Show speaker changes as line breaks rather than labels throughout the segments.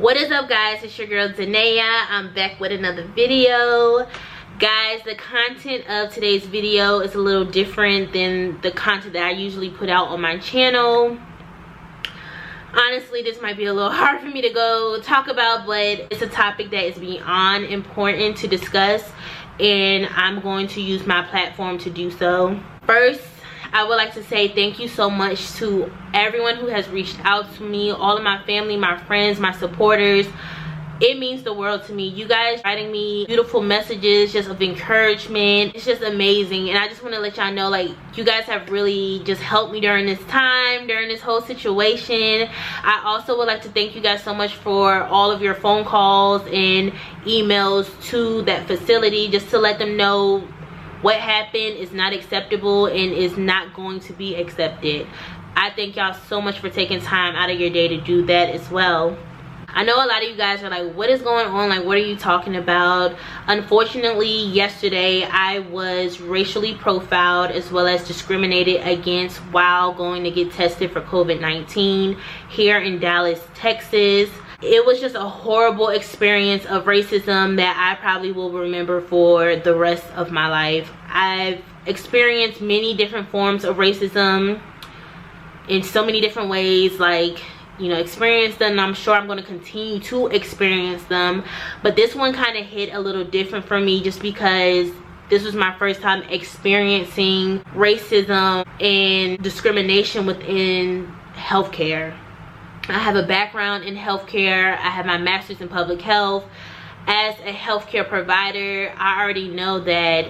What is up, guys? It's your girl Zanaya. I'm back with another video. Guys, the content of today's video is a little different than the content that I usually put out on my channel. Honestly, this might be a little hard for me to go talk about, but it's a topic that is beyond important to discuss, and I'm going to use my platform to do so. First, I would like to say thank you so much to everyone who has reached out to me, all of my family, my friends, my supporters. It means the world to me. You guys writing me beautiful messages just of encouragement. It's just amazing, and I just want to let y'all know, like, you guys have really just helped me during this time, during this whole situation. I also would like to thank you guys so much for all of your phone calls and emails to that facility, just to let them know what happened is not acceptable and is not going to be accepted. I thank y'all so much for taking time out of your day to do that as well. I know a lot of you guys are like, what is going on? Like, what are you talking about? Unfortunately, yesterday I was racially profiled as well as discriminated against while going to get tested for COVID-19 here in Dallas, Texas. It was just a horrible experience of racism that I probably will remember for the rest of my life. I've experienced many different forms of racism in so many different ways, like, you know, experienced them, and I'm sure I'm going to continue to experience them. But this one kind of hit a little different for me just because this was my first time experiencing racism and discrimination within healthcare. I have a background in healthcare. I have my master's in public health. As a healthcare provider, I already know that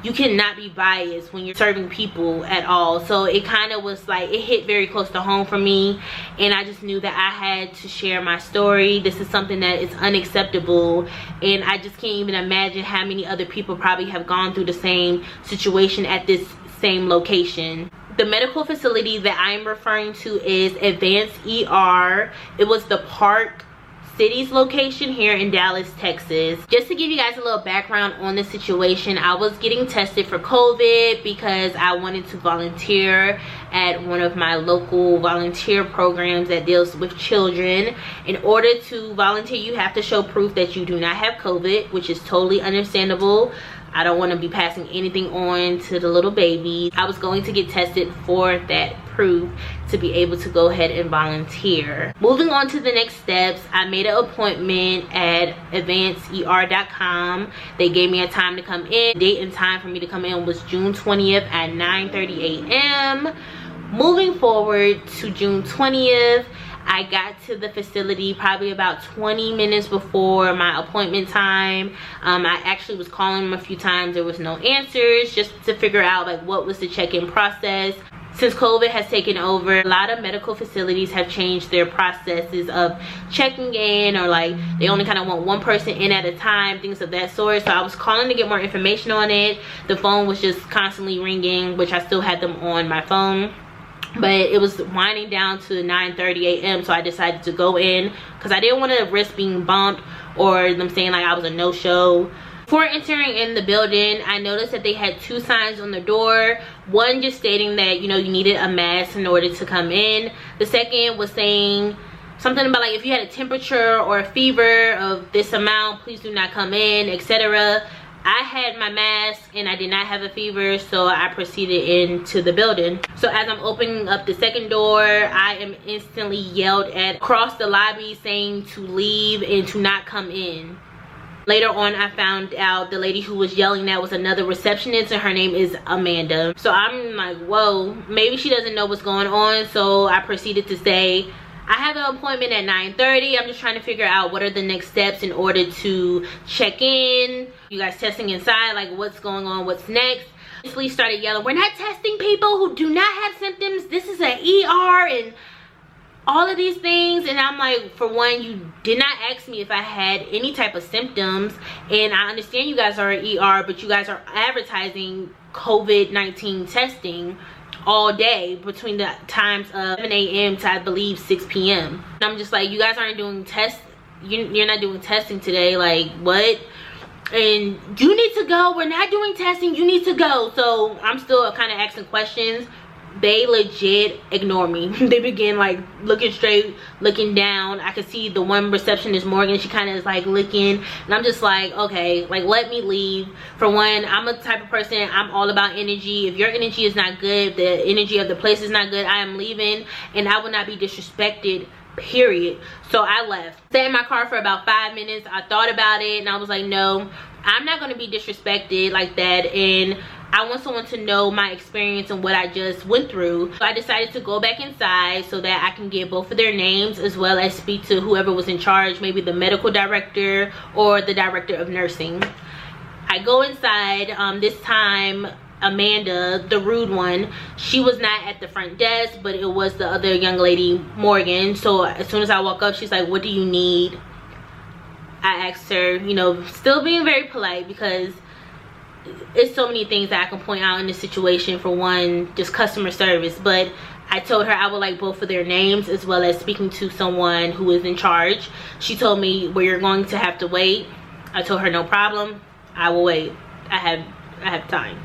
you cannot be biased when you're serving people at all. So it kind of was like, it hit very close to home for me, and I just knew that I had to share my story. This is something that is unacceptable, and I just can't even imagine how many other people probably have gone through the same situation at this same location. The medical facility that I'm referring to is Advanced ER. It was the Park Cities location here in Dallas, Texas. Just to give you guys a little background on the situation, I was getting tested for COVID because I wanted to volunteer at one of my local volunteer programs that deals with children. In order to volunteer, you have to show proof that you do not have COVID, which is totally understandable. I don't want to be passing anything on to the little babies. I was going to get tested for that proof to be able to go ahead and volunteer. Moving on to the next steps, I made an appointment at advancedEr.com. They gave me a time to come in. Date and time for me to come in was June 20th at 9:30 a.m. Moving forward to June 20th, I got to the facility probably about 20 minutes before my appointment time. I actually was calling them a few times. There was no answers, just to figure out like what was the check-in process. Since COVID has taken over, a lot of medical facilities have changed their processes of checking in, or like they only kind of want one person in at a time, things of that sort. So I was calling to get more information on it. The phone was just constantly ringing, which I still had them on my phone. But it was winding down to 9:30 a.m. so I decided to go in because I didn't want to risk being bumped or them saying like I was a no-show. Before entering in the building, I noticed that they had two signs on the door. One just stating that, you know, you needed a mask in order to come in. The second was saying something about like if you had a temperature or a fever of this amount, please do not come in, etc. I had my mask and I did not have a fever, so I proceeded into the building. So as I'm opening up the second door, I am instantly yelled at across the lobby saying to leave and to not come in. Later on, I found out the lady who was yelling that was another receptionist, and her name is Amanda. So I'm like, whoa, maybe she doesn't know what's going on. So I proceeded to say, I have an appointment at 9:30. I'm just trying to figure out what are the next steps in order to check in. You guys testing inside, like what's going on, what's next? Basically started yelling, we're not testing people who do not have symptoms. This is an ER and all of these things. And I'm like, for one, you did not ask me if I had any type of symptoms, and I understand you guys are an ER, but you guys are advertising COVID-19 testing all day between the times of 7 a.m. to I believe 6 p.m. And I'm just like, you guys aren't doing tests, you're not doing testing today, like what? And you need to go, we're not doing testing, you need to go. So I'm still kind of asking questions. they legit ignore me. They begin like looking straight, looking down. I could see the one receptionist, Morgan, she kind of is like looking, and I'm just like, okay, like let me leave. For one, I'm a type of person, I'm all about energy. If your energy is not good, the energy of the place is not good, I am leaving, and I will not be disrespected, period. So I left. Sat in my car for about 5 minutes. I thought about it, and I was like, no, I'm not going to be disrespected like that, and I want someone to know my experience and what I just went through. So I decided to go back inside so that I can get both of their names, as well as speak to whoever was in charge, maybe the medical director or the director of nursing. I go inside. This time Amanda, the rude one, she was not at the front desk, but it was the other young lady, Morgan. So as soon as I walk up, she's like, what do you need? I asked her, you know, still being very polite, because it's so many things that I can point out in this situation. For one, just customer service. But I told her I would like both of their names, as well as speaking to someone who is in charge. She told me, well, you're going to have to wait. I told her no problem, I will wait. I have time.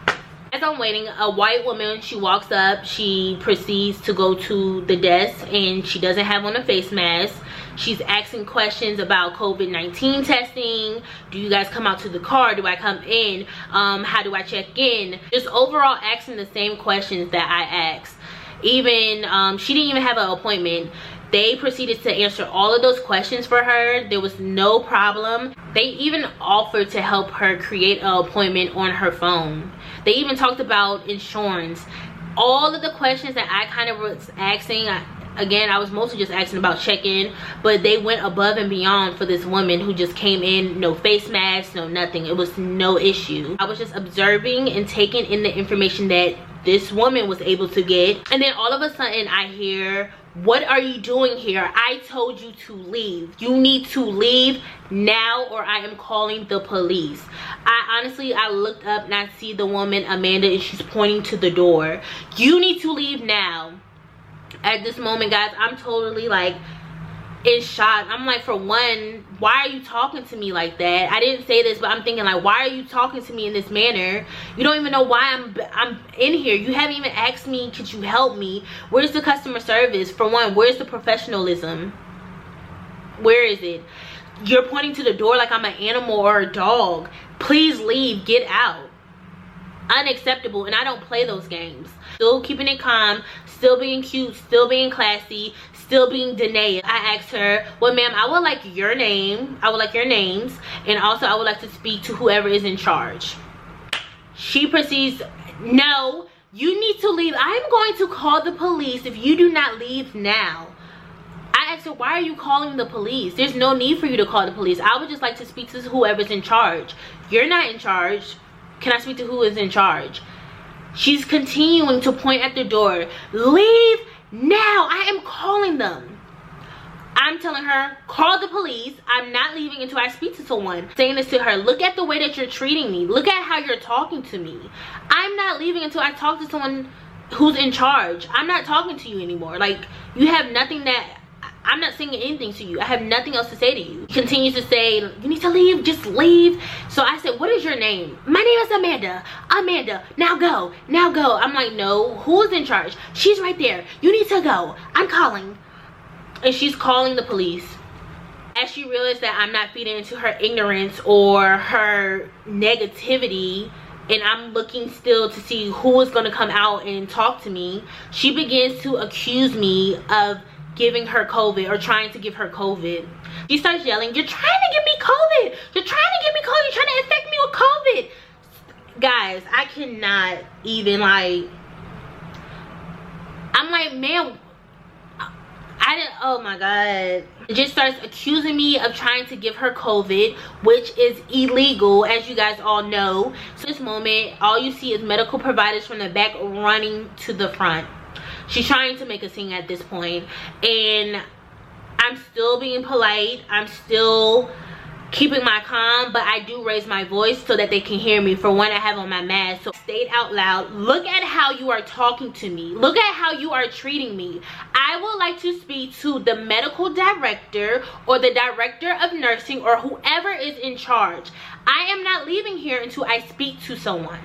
As I'm waiting, a white woman, she walks up, she proceeds to go to the desk, and she doesn't have on a face mask. She's asking questions about COVID-19 testing. Do you guys come out to the car? Do I come in? How do I check in? Just overall asking the same questions that I asked. Even she didn't even have an appointment. They proceeded to answer all of those questions for her. There was no problem. They even offered to help her create an appointment on her phone. They even talked about insurance. All of the questions that I kind of was asking, again, I was mostly just asking about check-in, but they went above and beyond for this woman who just came in, no face mask, no nothing. It was no issue. I was just observing and taking in the information that this woman was able to get. And then all of a sudden I hear, what are you doing here? I told you to leave. You need to leave now, or I am calling the police. I looked up and I see the woman, Amanda, and she's pointing to the door. You need to leave now. At this moment, guys, I'm totally like in shock. I'm like, for one, why are you talking to me like that? I didn't say this, but I'm thinking like, why are you talking to me in this manner? You don't even know why I'm in here. You haven't even asked me, could you help me? Where's the customer service? For one, where's the professionalism? Where is it? You're pointing to the door like I'm an animal or a dog. Please leave, get out. Unacceptable. And I don't play those games. Still keeping it calm, still being cute, still being classy, still being Danae. I asked her, well, ma'am, I would like your name. I would like your names. And also I would like to speak to whoever is in charge. She proceeds, no, you need to leave. I am going to call the police if you do not leave now. I asked her, why are you calling the police? There's no need for you to call the police. I would just like to speak to whoever's in charge. You're not in charge. Can I speak to who is in charge? She's continuing to point at the door. Leave now. I am calling them. I'm telling her, call the police. I'm not leaving until I speak to someone. Saying this to her, look at the way that you're treating me. Look at how you're talking to me. I'm not leaving until I talk to someone who's in charge. I'm not talking to you anymore. Like, you have nothing that... I'm not saying anything to you. I have nothing else to say to you. He continues to say, you need to leave, just leave. So I said, what is your name? My name is Amanda. Amanda, now go, now go. I'm like, no, who's in charge? She's right there. You need to go. I'm calling. And she's calling the police. As she realized that I'm not feeding into her ignorance or her negativity, and I'm looking still to see who is going to come out and talk to me, she begins to accuse me of giving her COVID or trying to give her COVID. She starts yelling, you're trying to give me COVID. You're trying to give me COVID. You're trying to infect me with COVID. Guys, I cannot even like, I'm like, man, oh my God. It just starts accusing me of trying to give her COVID, which is illegal, as you guys all know. So this moment, all you see is medical providers from the back running to the front. She's trying to make a scene at this point, and I'm still being polite. I'm still keeping my calm, but I do raise my voice so that they can hear me. For one, I have on my mask, so state out loud, look at how you are talking to me. Look at how you are treating me. I would like to speak to the medical director or the director of nursing or whoever is in charge. I am not leaving here until I speak to someone.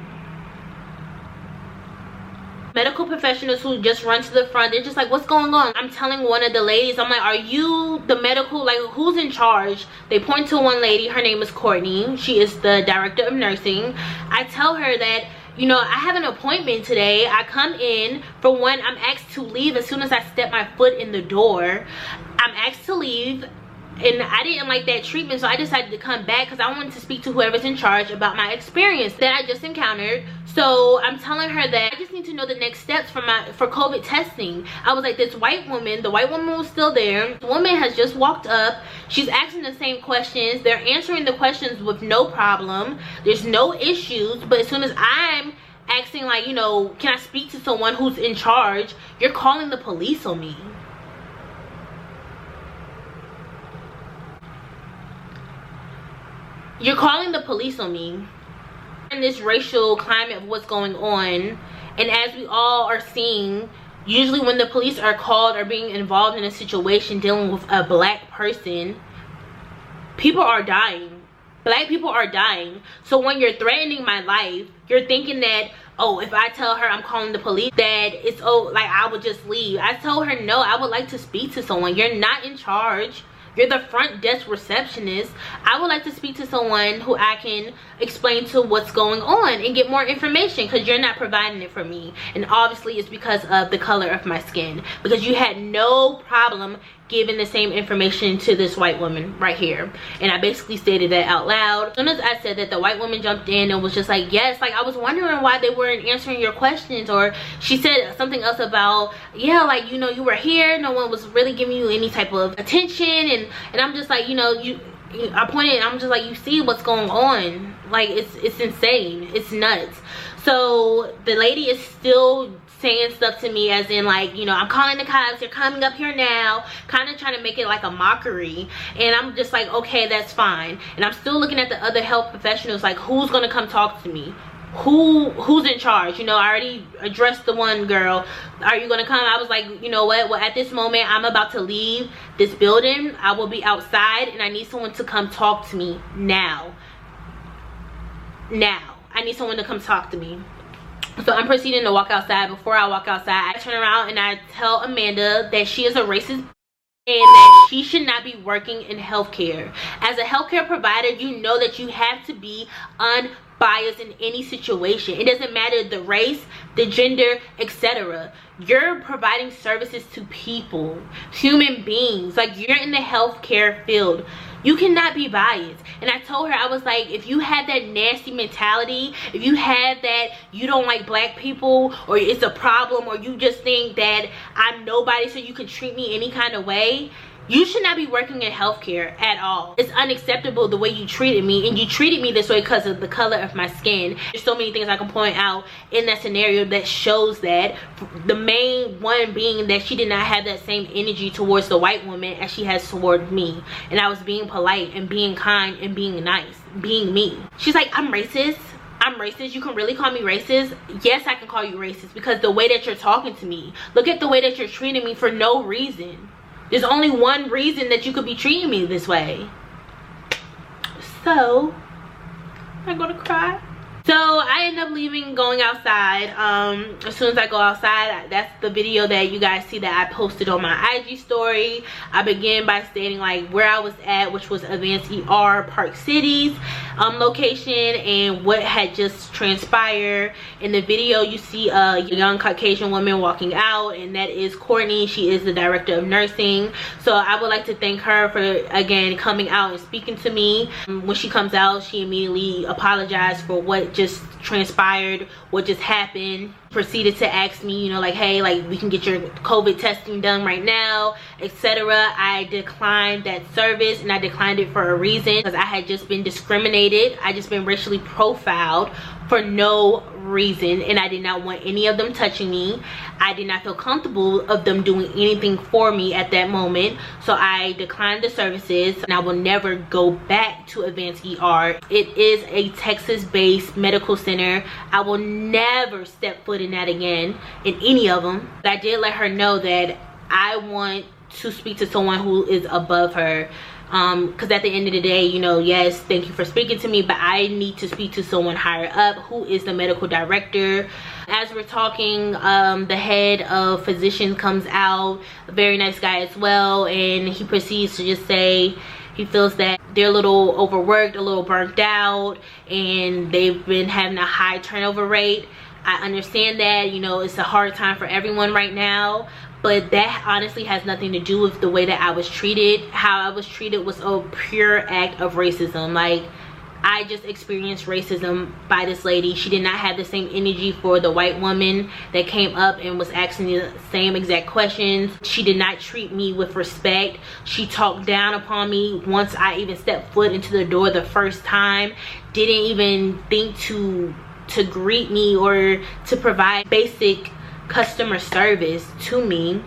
medical professionals who just run to the front. They're just like, what's going on? I'm telling one of the ladies, I'm like, are you the medical, like, who's in charge? They point to one lady. Her name is Courtney. She is the director of nursing. I tell her that, you know, I have an appointment today. I come in. For one, I'm asked to leave as soon as I step my foot in the door. I'm asked to leave, and I didn't like that treatment, so I decided to come back because I wanted to speak to whoever's in charge about my experience that I just encountered. So I'm telling her that I just need to know the next steps for COVID testing. I was like, this white woman, the white woman was still there. The woman has just walked up. She's asking the same questions. They're answering the questions with no problem. There's no issues. But as soon as I'm asking, like, you know, can I speak to someone who's in charge, you're calling the police on me. You're calling the police on me. In this racial climate of what's going on, and as we all are seeing, usually when the police are called or being involved in a situation dealing with a black person, people are dying. Black people are dying. So when you're threatening my life, you're thinking that, oh, if I tell her I'm calling the police, that it's, oh, like, I would just leave. I told her, no, I would like to speak to someone. You're not in charge. You're the front desk receptionist. I would like to speak to someone who I can explain to what's going on and get more information, because you're not providing it for me. And obviously it's because of the color of my skin, because you had no problem giving the same information to this white woman right here. And I basically stated that out loud. As soon as I said that, the white woman jumped in and was just like, yes, like, I was wondering why they weren't answering your questions. Or she said something else about, yeah, like, you know, you were here, no one was really giving you any type of attention. And I'm just like, you know, I pointed, I'm just like, you see what's going on. Like, it's insane. It's nuts. So the lady is still saying stuff to me as in, like, you know, I'm calling the cops, they're coming up here now, kind of trying to make it like a mockery. And I'm just like, okay, that's fine. And I'm still looking at the other health professionals, like, who's gonna come talk to me? Who's in charge? You know, I already addressed the one girl. Are you gonna come? I was like, you know what, well, at this moment I'm about to leave this building. I will be outside and I need someone to come talk to me now. I need someone to come talk to me. So I'm proceeding to walk outside. Before I walk outside, I turn around and I tell Amanda that she is a racist and that she should not be working in healthcare. As a healthcare provider, you know that you have to be unbiased in any situation. It doesn't matter the race, the gender, etc. You're providing services to people, human beings. Like, you're in the healthcare field. You cannot be biased. And I told her, I was like, if you have that nasty mentality, if you have that you don't like black people, or it's a problem, or you just think that I'm nobody so you can treat me any kind of way, you should not be working in healthcare at all. It's unacceptable the way you treated me, and you treated me this way because of the color of my skin. There's so many things I can point out in that scenario that shows that. The main one being that she did not have that same energy towards the white woman as she has toward me. And I was being polite and being kind and being nice, being me. She's like, I'm racist. I'm racist. You can really call me racist? Yes, I can call you racist, because the way that you're talking to me. Look at the way that you're treating me for no reason. There's only one reason that you could be treating me this way. So, I'm gonna cry. So I end up leaving, going outside. As soon as I go outside, that's the video that you guys see that I posted on my IG story. I begin by stating, like, where I was at, which was Advanced ER Park City's location, and what had just transpired. In the video, you see a young Caucasian woman walking out, and that is Courtney. She is the director of nursing. So I would like to thank her for, again, coming out and speaking to me. When she comes out, she immediately apologized for what just transpired, what just happened. Proceeded to ask me, you know, like, hey, like, we can get your COVID testing done right now, etc. I declined that service, and I declined it for a reason, because I had just been discriminated. I just been racially profiled for no reason, and I did not want any of them touching me. I did not feel comfortable of them doing anything for me at that moment, so I declined the services, and I will never go back to Advanced ER. It is a Texas-based medical center. I will never step foot in that again, in any of them. But I did let her know that I want to speak to someone who is above her, because at the end of the day, you know, yes, thank you for speaking to me, but I need to speak to someone higher up, who is the medical director. As we're talking, the head of physicians comes out, a very nice guy as well, and he proceeds to just say he feels that they're a little overworked, a little burnt out, and they've been having a high turnover rate. I understand that, you know, it's a hard time for everyone right now, but that honestly has nothing to do with the way that I was treated. How I was treated was a pure act of racism. Like, I just experienced racism by this lady. She did not have the same energy for the white woman that came up and was asking the same exact questions. She did not treat me with respect. She talked down upon me once I even stepped foot into the door the first time. Didn't even think to greet me or to provide basic customer service to me.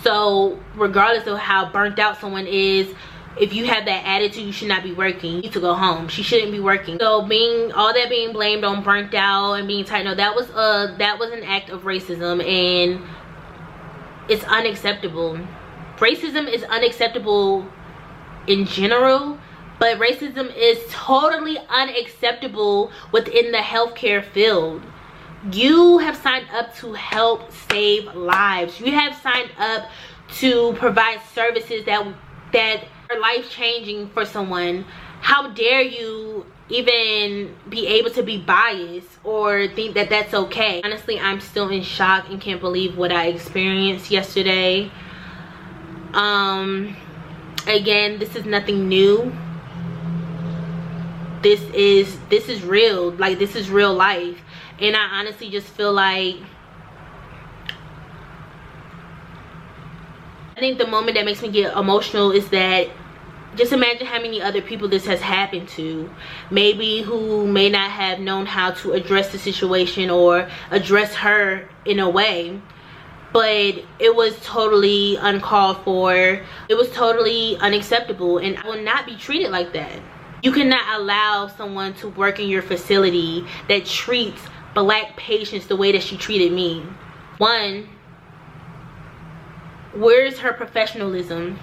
So regardless of how burnt out someone is, if you have that attitude, you should not be working. You need to go home. She shouldn't be working. So all that being blamed on burnt out and being tight, no, that was an act of racism, and it's unacceptable. Racism is unacceptable in general, but racism is totally unacceptable within the healthcare field. You have signed up to help save lives. You have signed up to provide services that are life-changing for someone. How dare you even be able to be biased or think that that's okay? Honestly, I'm still in shock and can't believe what I experienced yesterday. Again, this is nothing new. This is real. Like, this is real life. And I honestly just feel like, I think the moment that makes me get emotional is that, just imagine how many other people this has happened to. Maybe who may not have known how to address the situation or address her in a way. But it was totally uncalled for. It was totally unacceptable, and I will not be treated like that. You cannot allow someone to work in your facility that treats black patients the way that she treated me. One, where's her professionalism?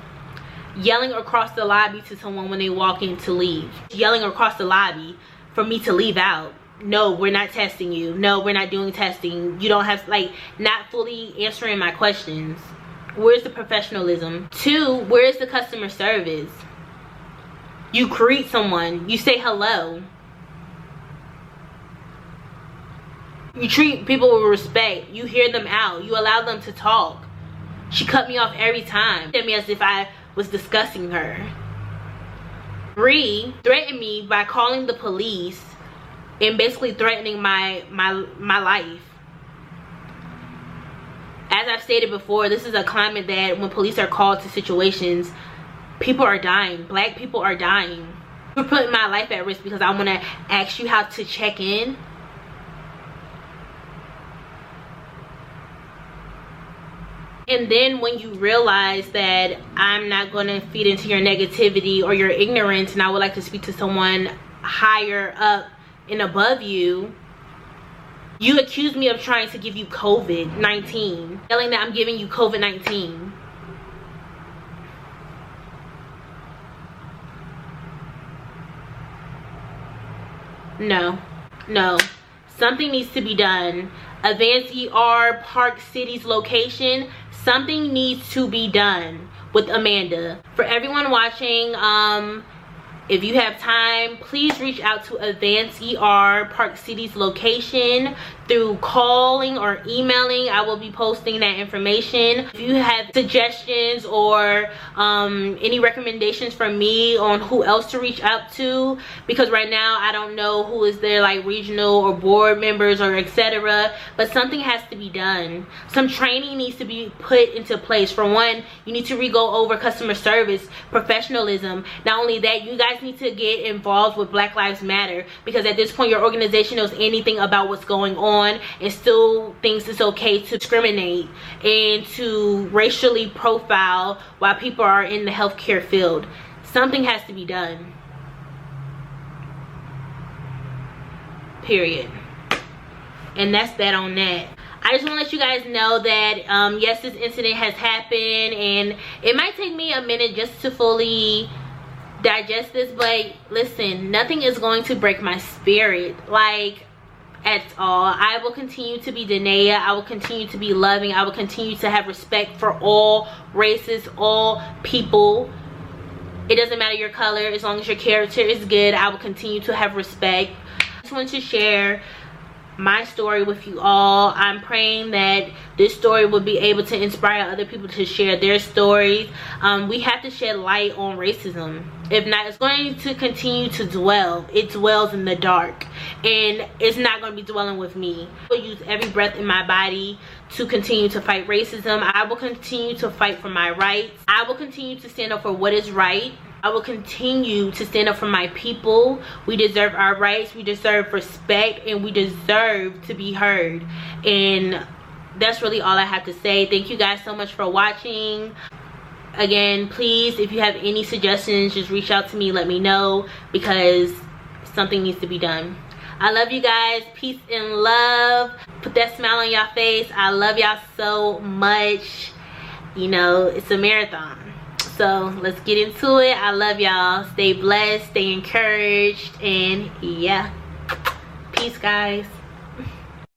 Yelling across the lobby to someone when they walk in to leave. Yelling across the lobby for me to leave out. No, we're not testing you. No, we're not doing testing. You don't have, like, not fully answering my questions. Where's the professionalism? Two, where's the customer service? You greet someone, you say hello. You treat people with respect. You hear them out. You allow them to talk. She cut me off every time. She did me as if I was discussing her. Rree threatened me by calling the police and basically threatening my life. As I've stated before, this is a climate that when police are called to situations, people are dying. Black people are dying. You're putting my life at risk because I want to ask you how to check in. And then when you realize that I'm not going to feed into your negativity or your ignorance, and I would like to speak to someone higher up and above you, you accuse me of trying to give you COVID-19, telling that I'm giving you COVID-19. No, something needs to be done. Advanced ER, Park City's location, something needs to be done with Amanda. For everyone watching, if you have time, please reach out to Advanced ER, Park City's location, through calling or emailing. I will be posting that information. If you have suggestions or any recommendations from me on who else to reach out to, because right now I don't know who is their like regional or board members or etc., but something has to be done. Some training needs to be put into place. For one, you need to re-go over customer service, professionalism. Not only that, you guys need to get involved with Black Lives Matter, because at this point your organization knows anything about what's going on and still thinks it's okay to discriminate and to racially profile while people are in the healthcare field. Something has to be done. Period. And that's that on that. I just want to let you guys know that yes, this incident has happened, and it might take me a minute just to fully digest this, but listen, nothing is going to break my spirit, like, at all. I will continue to be Danae. I will continue to be loving. I will continue to have respect for all races, all people. It doesn't matter your color, as long as your character is good. I will continue to have respect. I just wanted to share my story with you all. I'm praying that this story will be able to inspire other people to share their stories. We have to shed light on racism. If not, it's going to continue to dwell. It dwells in the dark, and it's not going to be dwelling with me. I will use every breath in my body to continue to fight racism. I will continue to fight for my rights. I will continue to stand up for what is right. I will continue to stand up for my people. We deserve our rights, we deserve respect, and we deserve to be heard. And that's really all I have to say. Thank you guys so much for watching. Again, please, if you have any suggestions, just reach out to me, let me know, because something needs to be done. I love you guys. Peace and love. Put that smile on y'all face. I love y'all so much. You know, it's a marathon. So let's get into it. I love y'all. Stay blessed, stay encouraged, and yeah, peace guys.